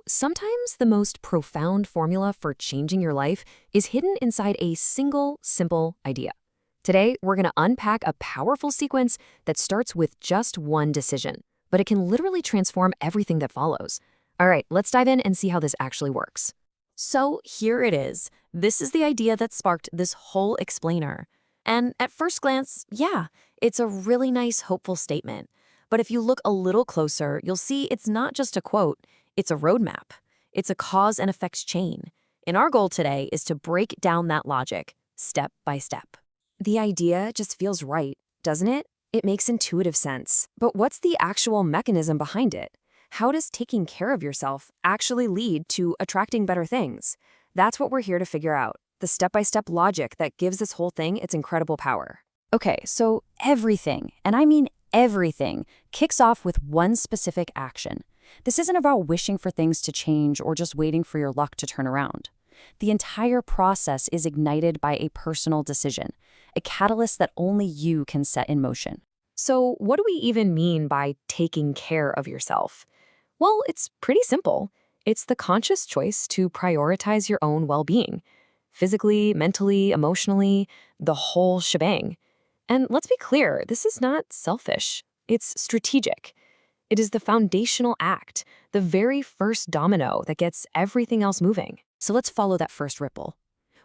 Sometimes the most profound formula for changing your life is hidden inside a single, simple idea. Today, we're going to unpack a powerful sequence that starts with just one decision, but it can literally transform everything that follows. All right, let's dive in and see how this actually works. So here it is. This is the idea that sparked this whole explainer. And at first glance, yeah, it's a really nice, hopeful statement. But if you look a little closer, you'll see it's not just a quote. It's a roadmap. It's a cause and effects chain. And our goal today is to break down that logic, step by step. The idea just feels right, doesn't it? It makes intuitive sense. But what's the actual mechanism behind it? How does taking care of yourself actually lead to attracting better things? That's what we're here to figure out, the step-by-step logic that gives this whole thing its incredible power. Okay, so everything, and I mean everything, kicks off with one specific action. This isn't about wishing for things to change or just waiting for your luck to turn around. The entire process is ignited by a personal decision, a catalyst that only you can set in motion. So what do we even mean by taking care of yourself? Well, it's pretty simple. It's the conscious choice to prioritize your own well-being. Physically, mentally, emotionally, the whole shebang. And let's be clear, this is not selfish. It's strategic. It is the foundational act, the very first domino that gets everything else moving. So let's follow that first ripple.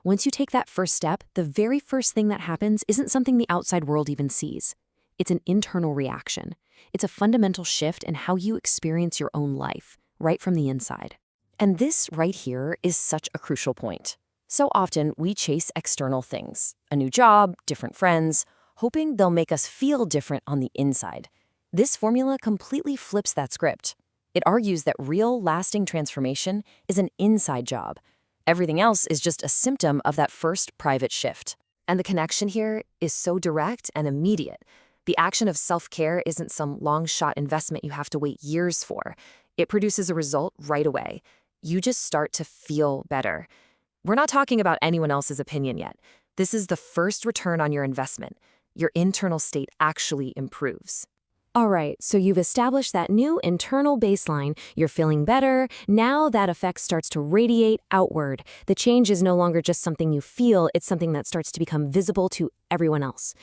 Once you take that first step, the very first thing that happens isn't something the outside world even sees. It's an internal reaction. It's a fundamental shift in how you experience your own life, right from the inside. And this right here is such a crucial point. So often we chase external things, a new job, different friends, hoping they'll make us feel different on the inside. This formula completely flips that script. It argues that real, lasting transformation is an inside job. Everything else is just a symptom of that first private shift. And the connection here is so direct and immediate. The action of self-care isn't some long-shot investment you have to wait years for. It produces a result right away. You just start to feel better. We're not talking about anyone else's opinion yet. This is the first return on your investment. Your internal state actually improves. All right, so you've established that new internal baseline. You're feeling better. Now that effect starts to radiate outward. The change is no longer just something you feel, it's something that starts to become visible to everyone else.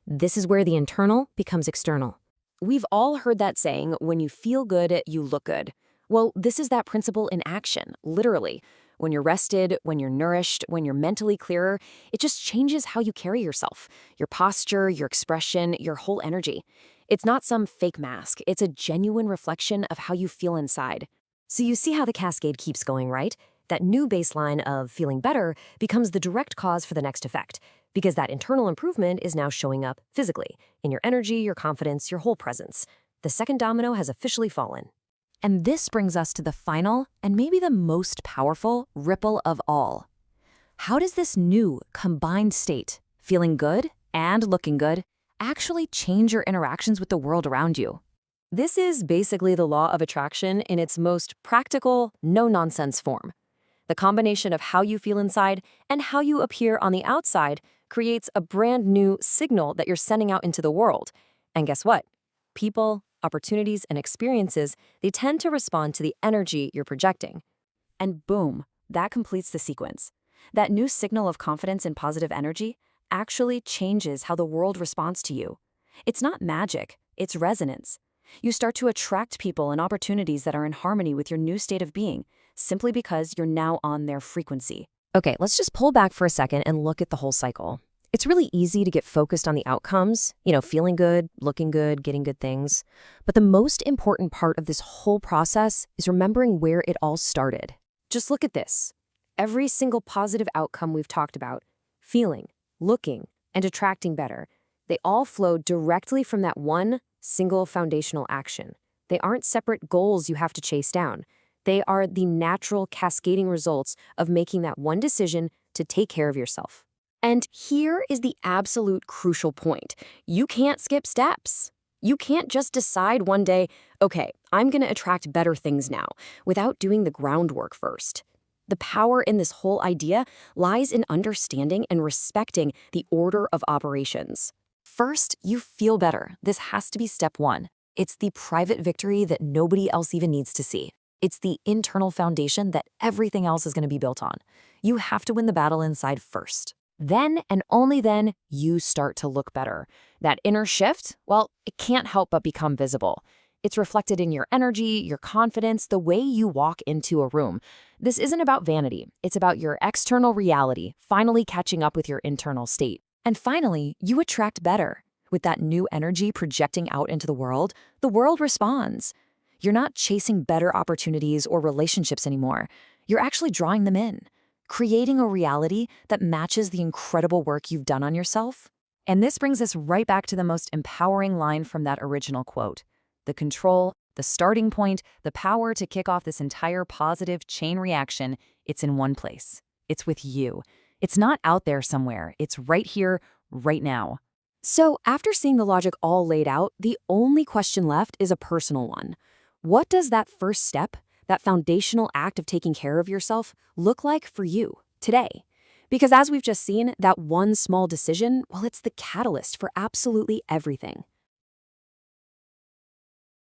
This is where the internal becomes external. We've all heard that saying, when you feel good, you look good. Well, this is that principle in action, literally. When you're rested, when you're nourished, when you're mentally clearer, it just changes how you carry yourself, your posture, your expression, your whole energy. It's not some fake mask. It's a genuine reflection of how you feel inside. So you see how the cascade keeps going, right? That new baseline of feeling better becomes the direct cause for the next effect, because that internal improvement is now showing up physically, in your energy, your confidence, your whole presence. The second domino has officially fallen. And this brings us to the final, and maybe the most powerful, ripple of all. How does this new, combined state, feeling good and looking good, actually change your interactions with the world around you? This is basically the law of attraction in its most practical, no-nonsense form. The combination of how you feel inside and how you appear on the outside creates a brand new signal that you're sending out into the world. And guess what? People, opportunities, and experiences, they tend to respond to the energy you're projecting. And boom, that completes the sequence. That new signal of confidence and positive energy actually changes how the world responds to you. It's not magic, it's resonance. You start to attract people and opportunities that are in harmony with your new state of being, simply because you're now on their frequency. Okay, let's just pull back for a second and look at the whole cycle. It's really easy to get focused on the outcomes, feeling good, looking good, getting good things. But the most important part of this whole process is remembering where it all started. Just look at this. Every single positive outcome we've talked about, feeling, looking, and attracting better, they all flow directly from that one single foundational action. They aren't separate goals you have to chase down. They are the natural cascading results of making that one decision to take care of yourself. And here is the absolute crucial point. You can't skip steps. You can't just decide one day, okay, I'm going to attract better things now, without doing the groundwork first. The power in this whole idea lies in understanding and respecting the order of operations. First, you feel better. This has to be step one. It's the private victory that nobody else even needs to see. It's the internal foundation that everything else is going to be built on. You have to win the battle inside first. Then, and only then, you start to look better. That inner shift, well, it can't help but become visible. It's reflected in your energy, your confidence, the way you walk into a room. This isn't about vanity. It's about your external reality finally catching up with your internal state. And finally, you attract better. With that new energy projecting out into the world responds. You're not chasing better opportunities or relationships anymore. You're actually drawing them in, creating a reality that matches the incredible work you've done on yourself. And this brings us right back to the most empowering line from that original quote. The control, the starting point, the power to kick off this entire positive chain reaction, it's in one place. It's with you. It's not out there somewhere. It's right here, right now. So, after seeing the logic all laid out, the only question left is a personal one. What does that first step, that foundational act of taking care of yourself, look like for you today? Because as we've just seen, that one small decision, well, it's the catalyst for absolutely everything.